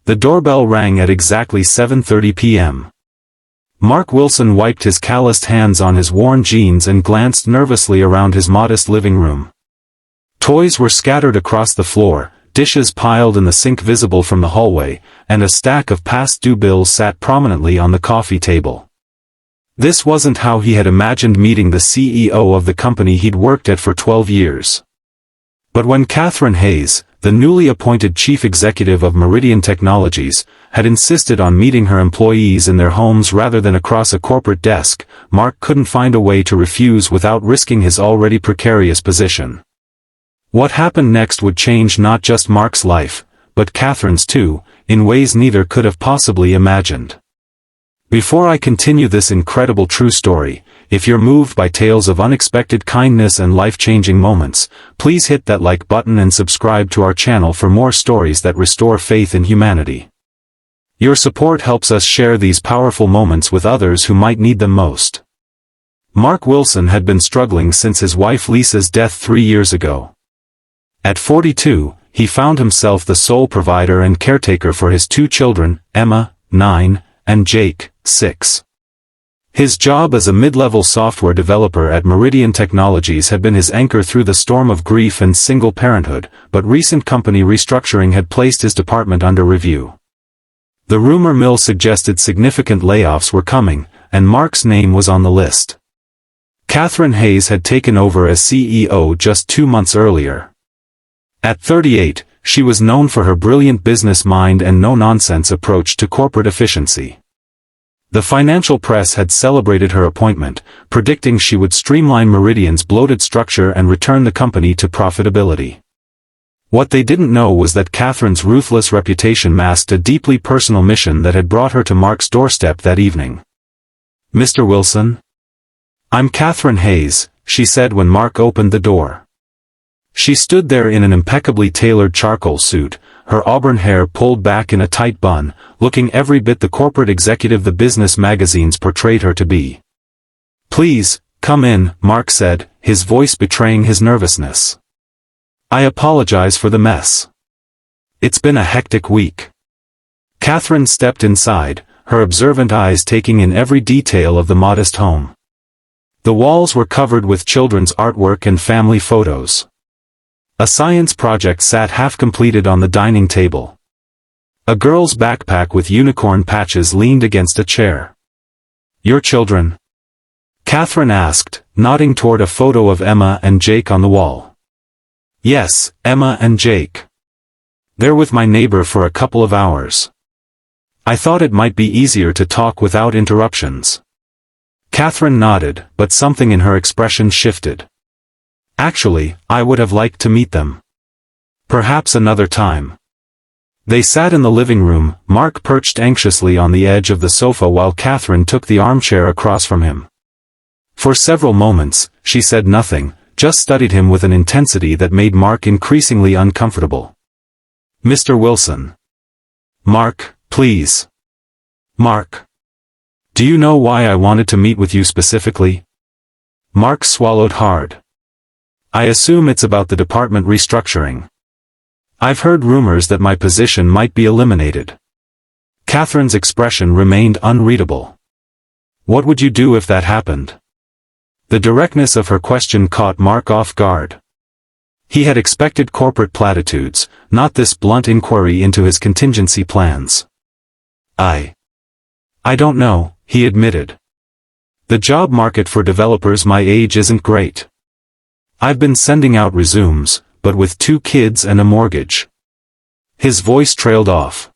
The doorbell rang at exactly 7:30 p.m. Mark Wilson wiped his calloused hands on his worn jeans and glanced nervously around his modest living room. Toys were scattered across the floor, dishes piled in the sink visible from the hallway, and a stack of past-due bills sat prominently on the coffee table. This wasn't how he had imagined meeting the CEO of the company he'd worked at for 12 years. But when Catherine Hayes, the newly appointed chief executive of Meridian Technologies, had insisted on meeting her employees in their homes rather than across a corporate desk, Mark couldn't find a way to refuse without risking his already precarious position. What happened next would change not just Mark's life, but Catherine's too, in ways neither could have possibly imagined. Before I continue this incredible true story, if you're moved by tales of unexpected kindness and life-changing moments, please hit that like button and subscribe to our channel for more stories that restore faith in humanity. Your support helps us share these powerful moments with others who might need them most. Mark Wilson had been struggling since his wife Lisa's death 3 years ago. At 42, he found himself the sole provider and caretaker for his 2 children, Emma, 9, and Jake, 6. His job as a mid-level software developer at Meridian Technologies had been his anchor through the storm of grief and single parenthood, but recent company restructuring had placed his department under review. The rumor mill suggested significant layoffs were coming, and Mark's name was on the list. Catherine Hayes had taken over as CEO just 2 months earlier. At 38, she was known for her brilliant business mind and no-nonsense approach to corporate efficiency. The financial press had celebrated her appointment, predicting she would streamline Meridian's bloated structure and return the company to profitability. What they didn't know was that Catherine's ruthless reputation masked a deeply personal mission that had brought her to Mark's doorstep that evening. "Mr. Wilson?" "I'm Catherine Hayes," she said when Mark opened the door. She stood there in an impeccably tailored charcoal suit, her auburn hair pulled back in a tight bun, looking every bit the corporate executive the business magazines portrayed her to be. "Please, come in," Mark said, his voice betraying his nervousness. "I apologize for the mess. It's been a hectic week." Catherine stepped inside, her observant eyes taking in every detail of the modest home. The walls were covered with children's artwork and family photos. A science project sat half-completed on the dining table. A girl's backpack with unicorn patches leaned against a chair. "Your children?" Catherine asked, nodding toward a photo of Emma and Jake on the wall. "Yes, Emma and Jake. They're with my neighbor for a couple of hours. I thought it might be easier to talk without interruptions." Catherine nodded, but something in her expression shifted. "Actually, I would have liked to meet them. Perhaps another time." They sat in the living room, Mark perched anxiously on the edge of the sofa while Catherine took the armchair across from him. For several moments, she said nothing, just studied him with an intensity that made Mark increasingly uncomfortable. "Mr. Wilson." "Mark, please." "Mark. Do you know why I wanted to meet with you specifically?" Mark swallowed hard. "I assume it's about the department restructuring. I've heard rumors that my position might be eliminated." Catherine's expression remained unreadable. "What would you do if that happened?" The directness of her question caught Mark off guard. He had expected corporate platitudes, not this blunt inquiry into his contingency plans. I don't know," he admitted. "The job market for developers my age isn't great. I've been sending out resumes, but with 2 kids and a mortgage." His voice trailed off.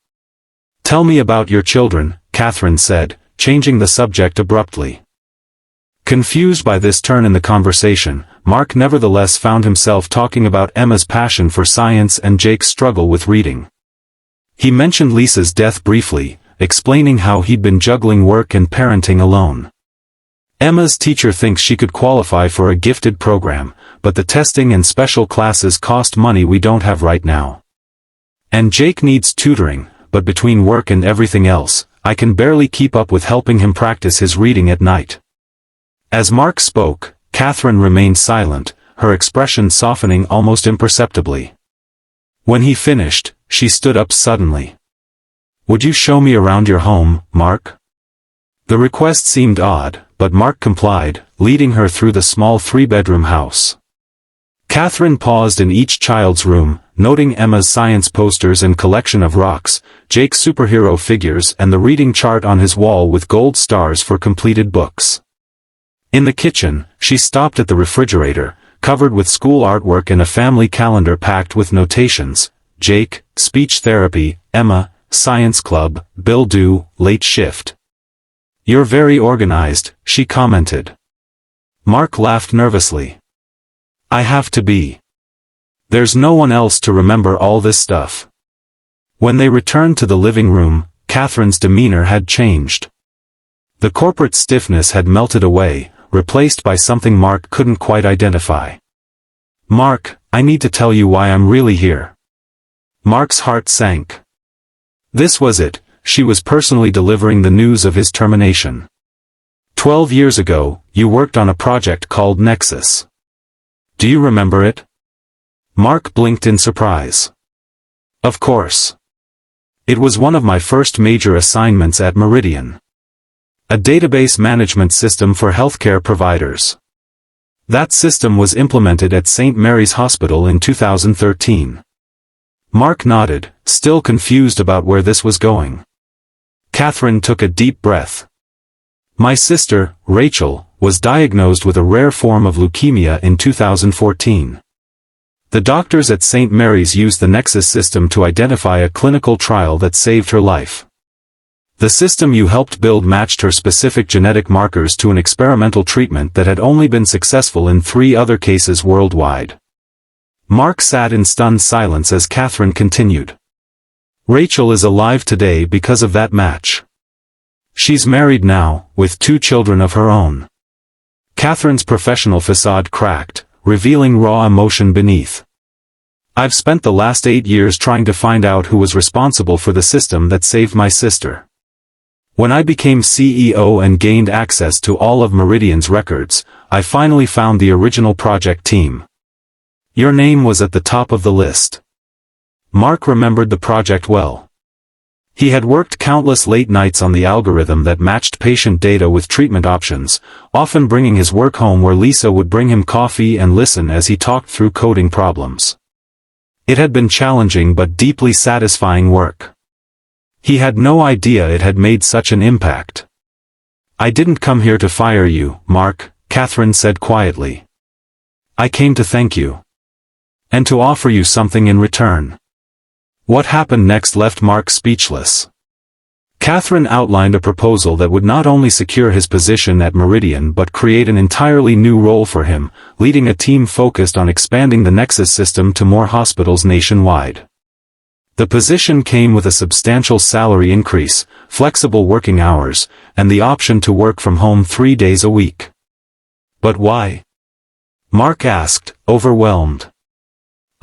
"Tell me about your children," Catherine said, changing the subject abruptly. Confused by this turn in the conversation, Mark nevertheless found himself talking about Emma's passion for science and Jake's struggle with reading. He mentioned Lisa's death briefly, explaining how he'd been juggling work and parenting alone. Emma's teacher thinks she could qualify for a gifted program, but the testing and special classes cost money we don't have right now. And Jake needs tutoring, but between work and everything else, I can barely keep up with helping him practice his reading at night. As Mark spoke, Catherine remained silent, her expression softening almost imperceptibly. When he finished, she stood up suddenly. Would you show me around your home, Mark? The request seemed odd, but Mark complied, leading her through the small three-bedroom house. Catherine paused in each child's room, noting Emma's science posters and collection of rocks, Jake's superhero figures and the reading chart on his wall with gold stars for completed books. In the kitchen, she stopped at the refrigerator, covered with school artwork and a family calendar packed with notations: Jake, speech therapy; Emma, science club; Bill due, late shift. "You're very organized," she commented. Mark laughed nervously. "I have to be. There's no one else to remember all this stuff." When they returned to the living room, Catherine's demeanor had changed. The corporate stiffness had melted away, replaced by something Mark couldn't quite identify. "Mark, I need to tell you why I'm really here." Mark's heart sank. This was it, she was personally delivering the news of his termination. 12 years ago, you worked on a project called Nexus. Do you remember it? Mark blinked in surprise. Of course. It was one of my first major assignments at Meridian. A database management system for healthcare providers. That system was implemented at St. Mary's Hospital in 2013. Mark nodded, still confused about where this was going. Catherine took a deep breath. My sister, Rachel, was diagnosed with a rare form of leukemia in 2014. The doctors at St. Mary's used the Nexus system to identify a clinical trial that saved her life. The system you helped build matched her specific genetic markers to an experimental treatment that had only been successful in 3 other cases worldwide. Mark sat in stunned silence as Catherine continued. Rachel is alive today because of that match. She's married now, with 2 children of her own. Catherine's professional facade cracked, revealing raw emotion beneath. I've spent the last 8 years trying to find out who was responsible for the system that saved my sister. When I became CEO and gained access to all of Meridian's records, I finally found the original project team. Your name was at the top of the list. Mark remembered the project well. He had worked countless late nights on the algorithm that matched patient data with treatment options, often bringing his work home where Lisa would bring him coffee and listen as he talked through coding problems. It had been challenging but deeply satisfying work. He had no idea it had made such an impact. I didn't come here to fire you, Mark, Catherine said quietly. I came to thank you. And to offer you something in return. What happened next left Mark speechless. Catherine outlined a proposal that would not only secure his position at Meridian but create an entirely new role for him, leading a team focused on expanding the Nexus system to more hospitals nationwide. The position came with a substantial salary increase, flexible working hours, and the option to work from home 3 days a week. But why? Mark asked, overwhelmed.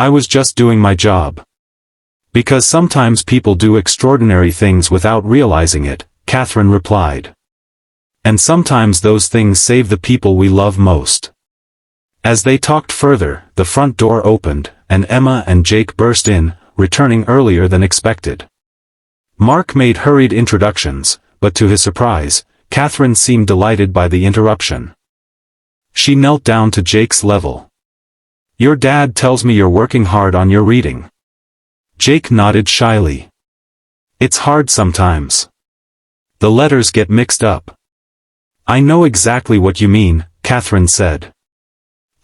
I was just doing my job. Because sometimes people do extraordinary things without realizing it, Catherine replied. And sometimes those things save the people we love most. As they talked further, the front door opened, and Emma and Jake burst in, returning earlier than expected. Mark made hurried introductions, but to his surprise, Catherine seemed delighted by the interruption. She knelt down to Jake's level. Your dad tells me you're working hard on your reading. Jake nodded shyly. It's hard sometimes. The letters get mixed up. I know exactly what you mean, Catherine said.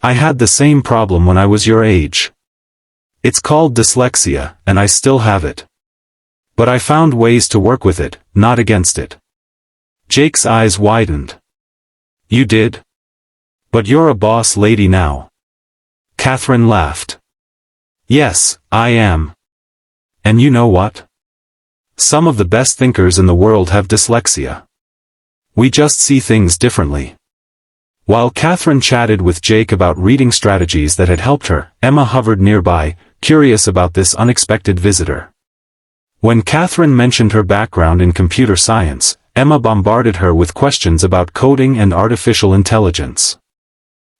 I had the same problem when I was your age. It's called dyslexia, and I still have it. But I found ways to work with it, not against it. Jake's eyes widened. You did? But you're a boss lady now. Catherine laughed. Yes, I am. And you know what? Some of the best thinkers in the world have dyslexia. We just see things differently. While Catherine chatted with Jake about reading strategies that had helped her, Emma hovered nearby, curious about this unexpected visitor. When Catherine mentioned her background in computer science, Emma bombarded her with questions about coding and artificial intelligence.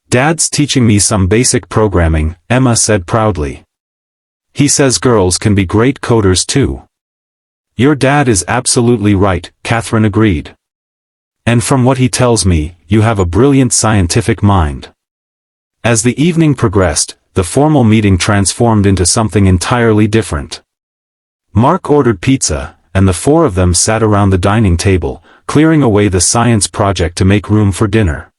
Dad's teaching me some basic programming, Emma said proudly. He says girls can be great coders too. Your dad is absolutely right, Catherine agreed. And from what he tells me, you have a brilliant scientific mind. As the evening progressed, the formal meeting transformed into something entirely different. Mark ordered pizza, and the four of them sat around the dining table, clearing away the science project to make room for dinner.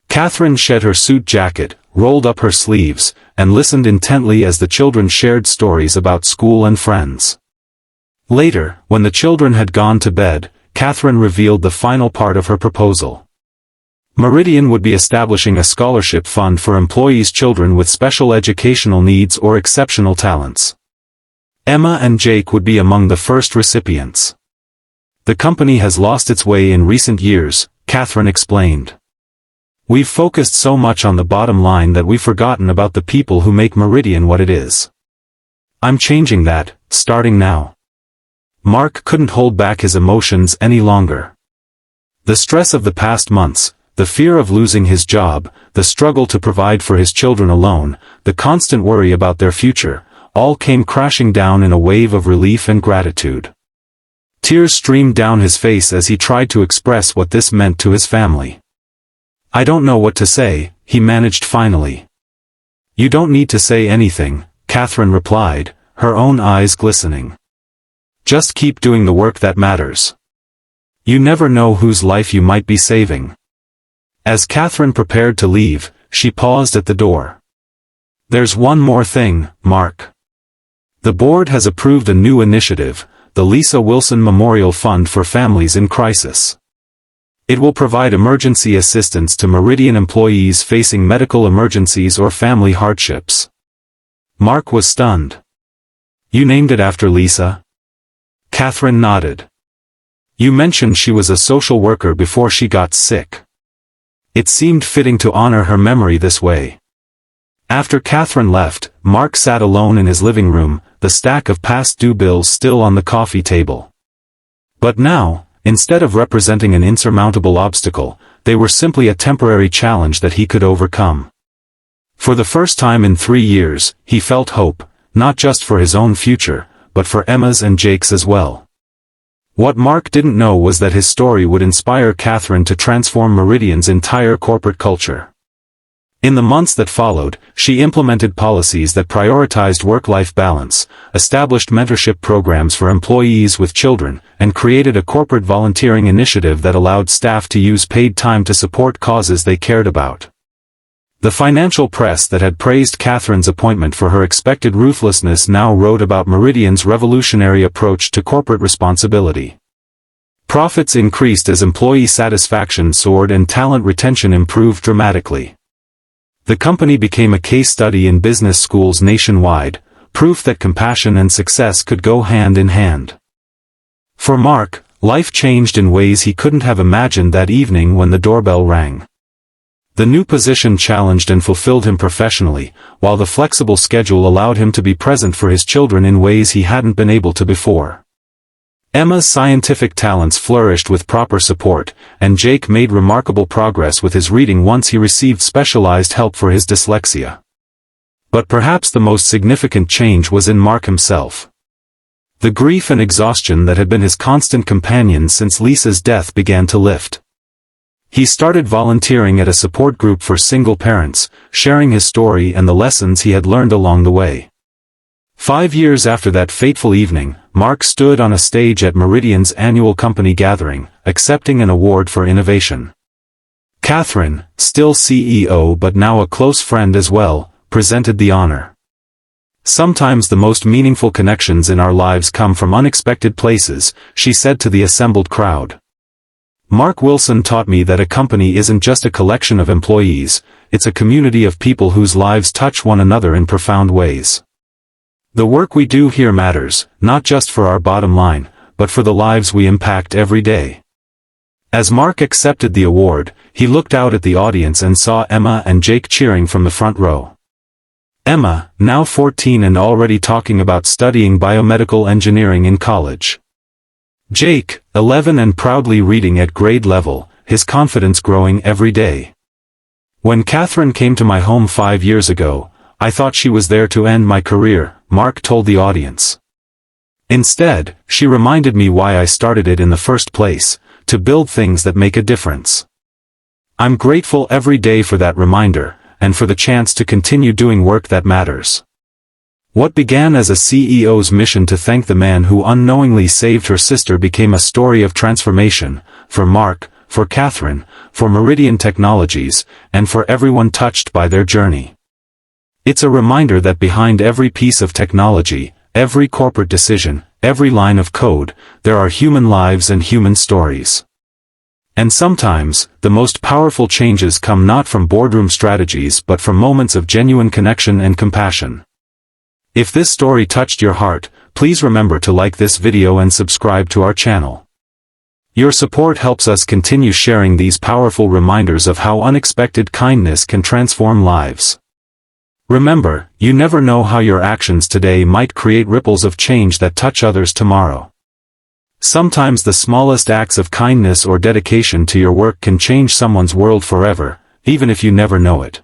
Catherine shed her suit jacket, rolled up her sleeves, and listened intently as the children shared stories about school and friends. Later, when the children had gone to bed, Catherine revealed the final part of her proposal. Meridian would be establishing a scholarship fund for employees' children with special educational needs or exceptional talents. Emma and Jake would be among the first recipients. The company has lost its way in recent years, Catherine explained. We've focused so much on the bottom line that we've forgotten about the people who make Meridian what it is. I'm changing that, starting now. Mark couldn't hold back his emotions any longer. The stress of the past months, the fear of losing his job, the struggle to provide for his children alone, the constant worry about their future, all came crashing down in a wave of relief and gratitude. Tears streamed down his face as he tried to express what this meant to his family. I don't know what to say, he managed finally. You don't need to say anything, Catherine replied, her own eyes glistening. Just keep doing the work that matters. You never know whose life you might be saving. As Catherine prepared to leave, she paused at the door. There's one more thing, Mark. The board has approved a new initiative, the Lisa Wilson Memorial Fund for Families in Crisis. It will provide emergency assistance to Meridian employees facing medical emergencies or family hardships. Mark was stunned. You named it after Lisa? Catherine nodded. You mentioned she was a social worker before she got sick. It seemed fitting to honor her memory this way. After Catherine left, Mark sat alone in his living room, the stack of past due bills still on the coffee table. But now, instead of representing an insurmountable obstacle, they were simply a temporary challenge that he could overcome. For the first time in 3 years, he felt hope, not just for his own future, but for Emma's and Jake's as well. What Mark didn't know was that his story would inspire Catherine to transform Meridian's entire corporate culture. In the months that followed, she implemented policies that prioritized work-life balance, established mentorship programs for employees with children, and created a corporate volunteering initiative that allowed staff to use paid time to support causes they cared about. The financial press that had praised Catherine's appointment for her expected ruthlessness now wrote about Meridian's revolutionary approach to corporate responsibility. Profits increased as employee satisfaction soared and talent retention improved dramatically. The company became a case study in business schools nationwide, proof that compassion and success could go hand in hand. For Mark, life changed in ways he couldn't have imagined that evening when the doorbell rang. The new position challenged and fulfilled him professionally, while the flexible schedule allowed him to be present for his children in ways he hadn't been able to before. Emma's scientific talents flourished with proper support, and Jake made remarkable progress with his reading once he received specialized help for his dyslexia. But perhaps the most significant change was in Mark himself. The grief and exhaustion that had been his constant companions since Lisa's death began to lift. He started volunteering at a support group for single parents, sharing his story and the lessons he had learned along the way. 5 years after that fateful evening, Mark stood on a stage at Meridian's annual company gathering, accepting an award for innovation. Catherine, still CEO but now a close friend as well, presented the honor. Sometimes the most meaningful connections in our lives come from unexpected places, she said to the assembled crowd. Mark Wilson taught me that a company isn't just a collection of employees, it's a community of people whose lives touch one another in profound ways. The work we do here matters, not just for our bottom line, but for the lives we impact every day. As Mark accepted the award, he looked out at the audience and saw Emma and Jake cheering from the front row. Emma, now 14 and already talking about studying biomedical engineering in college. Jake, 11 and proudly reading at grade level, his confidence growing every day. When Catherine came to my home 5 years ago, I thought she was there to end my career, Mark told the audience. Instead, she reminded me why I started it in the first place, to build things that make a difference. I'm grateful every day for that reminder, and for the chance to continue doing work that matters. What began as a CEO's mission to thank the man who unknowingly saved her sister became a story of transformation, for Mark, for Catherine, for Meridian Technologies, and for everyone touched by their journey. It's a reminder that behind every piece of technology, every corporate decision, every line of code, there are human lives and human stories. And sometimes, the most powerful changes come not from boardroom strategies but from moments of genuine connection and compassion. If this story touched your heart, please remember to like this video and subscribe to our channel. Your support helps us continue sharing these powerful reminders of how unexpected kindness can transform lives. Remember, you never know how your actions today might create ripples of change that touch others tomorrow. Sometimes the smallest acts of kindness or dedication to your work can change someone's world forever, even if you never know it.